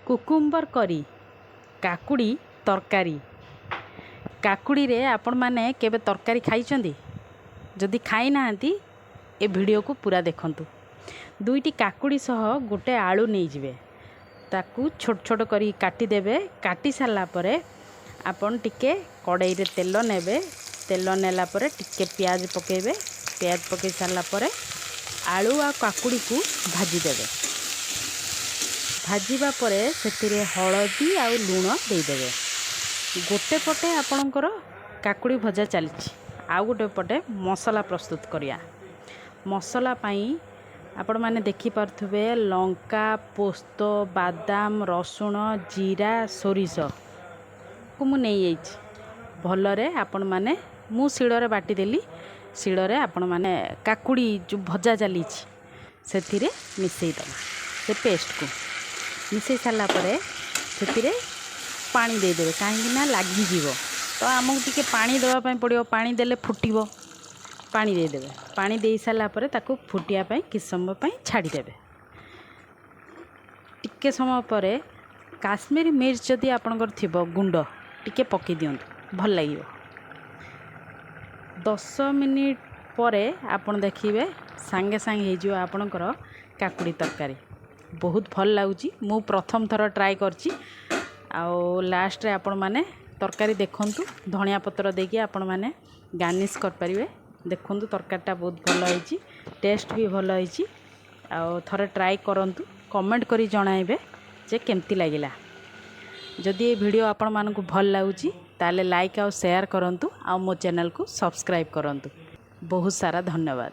Cucumber करी काकुड़ी तरकारी। काकुड़ी रे आपण माने केबे तरकारी खाइचंदी? जदि खाई नाहंती ए वीडियो को पूरा देखंतु। दुईटी काकुड़ी सह गोटे आलू नहीं जिवे, ताकू छोट छोट करी काटी देबे। काटी सारला परे आपण टिके कड़ाई रे तेल नेबे। तेल नेला परे टिके प्याज पकेबे। प्याज पकई सारला परे आलू आ काकुड़ी को भाजी देबे। भाजीबा परे सेतिरे हळदी आ लूण देदेवे। गोटे पटे आपणकर काकुड़ी भजा चली, आउ गोटे पटे मसला प्रस्तुत करिया। मसला पाई आपण माने देखि पारथुबे लंका, पोस्त, बादाम, रसुण, जीरा, सोरिष को मु नहीं आइछि। भलरे आपण माने मु शिଳରେ बाटी देली। शिଳରେ आपण माने काकुड़ी जो भजा चली सेथिरे मिसई दमा। से पेस्ट को मिसई सारला परे सेथिरे पानी दे देबे, काहेकि ना लागी जीवो। तो आमको टिके पानी देवा पई पड़ियो। पानी देले फुटिबो। पानी दे देबे। पानी दे सारला परे ताको फुटिया पई किछ समय पई छाड़ी देबे। टिके समय परे काश्मीरी मिर्च जदि आपनकर थिबो गुंड टिके पके दियंतु, भल लागियो। 10 मिनिट परे आपण देखिबे सांगे सांगे हे जियो आपनकर काकुड़ी तरकारी। बहुत भल लाଗୁଛି। मु प्रथम थर ट्राई करछि। आउ लास्ट रे आपण माने तरकारी देखंतु, धनिया पत्र देकी आपण माने गार्निश कर परिवे। देखंतु तरकारीटा बहुत भल होईछि, टेस्ट भी भल होईछि। आउ थरे ट्राई करंतु, कमेंट करी जणाइबे जे केमती लागिला। जदि ये वीडियो आपण मानकु भल लाଗୁଛି ताले लाइक आउ शेयर करंतु, आउ मो चैनल को सब्सक्राइब करंतु। बहुत सारा धन्यवाद।